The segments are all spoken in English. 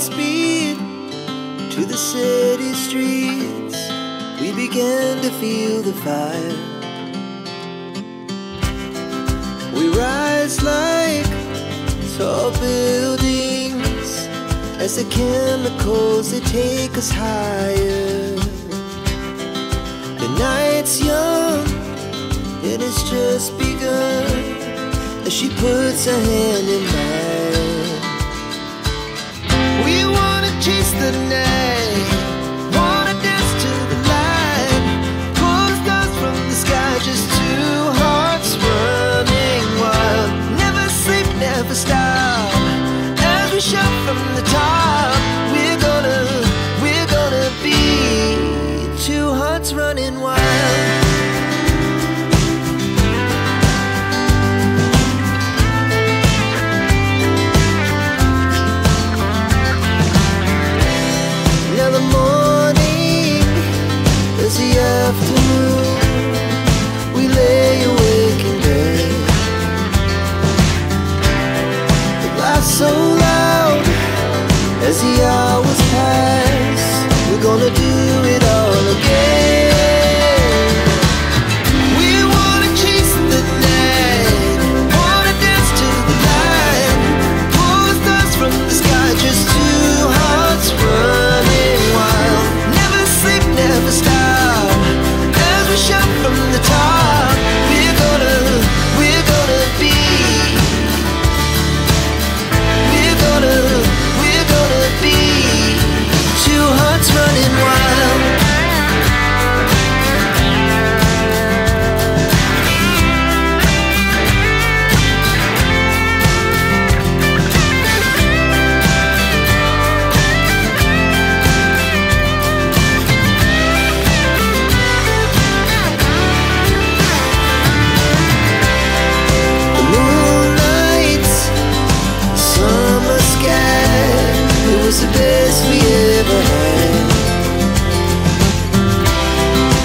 speed to the city streets. We began to feel the fire. We rise like tall buildings as the chemicals, they take us higher. The night's young and it's just begun as she puts her hand in mine. We wanna chase the night, wanna dance to the light, pull the stars from the sky, just two hearts running wild. Never sleep, never stop, as we shout from the top. We're gonna be two hearts running wild. Now the morning is the afternoon. We lay awake in bed. The laughs so loud as the hours pass. We're gonna do it all again. We wanna chase the night, wanna dance to the light, pull the stars from the sky, just two hearts running wild. Never sleep, never stop, as we shout from the top. We're gonna be, we're gonna be two hearts running wild. The moonlight, summer sky, it was the best we ever had.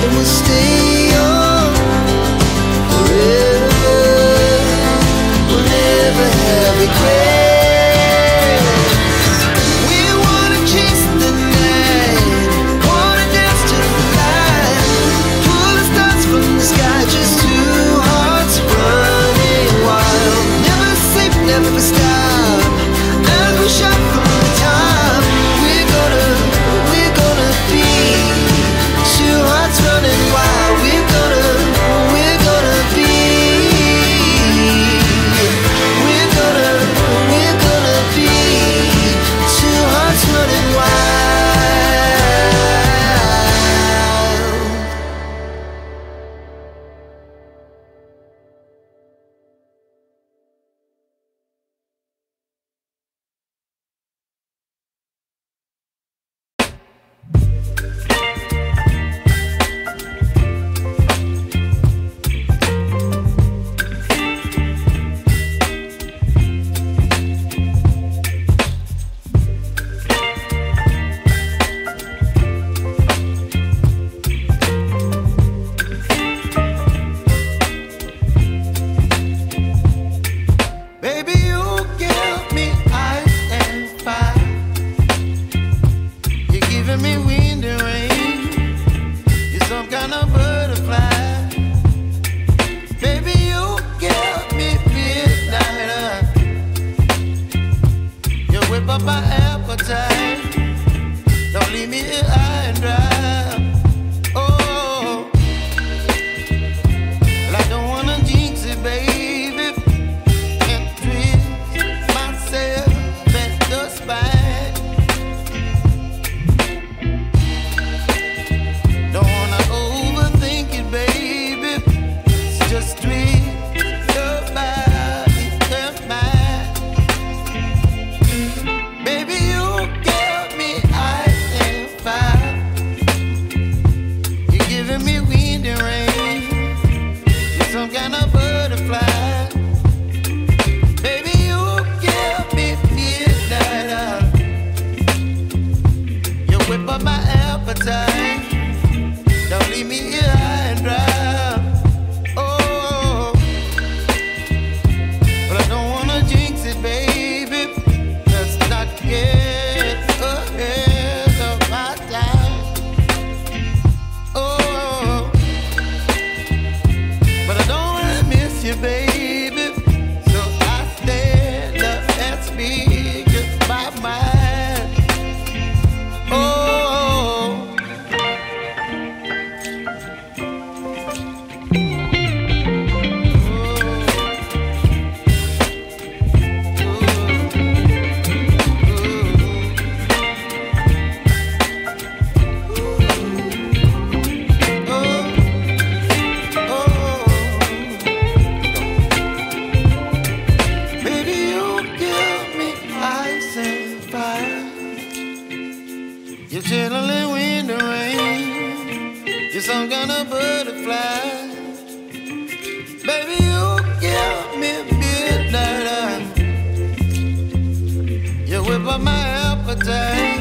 And we'll stay young forever. We'll never have regrets. We wanna chase the night, wanna dance to the light, pull the stars from the sky, just two hearts running wild. Never sleep, never stop, as we shout from the top. We're gonna be two hearts running wild. We're gonna be, we're gonna be two hearts running wild. Baby, you give me ice and fire. You're giving me wind and rain. You're some kind of butterfly. Baby, you give me midnight. You whip up my appetite. Don't leave me here high and dry. Oh, well, I don't wanna jinx it, baby. And twist myself at the spine. Don't wanna overthink it, baby. It's just twist your body and mine. Baby, you give me ice and fire. You're giving me wind and rain. You're some kind of butterfly. Baby, you give me midnight. You whip up my appetite. Don't leave me here high and dry. Oh, but I don't wanna jinx it, baby. Let's not get You're chilling in the rain. You're some kind of butterfly. Baby, you give me midnight. You whip up my appetite.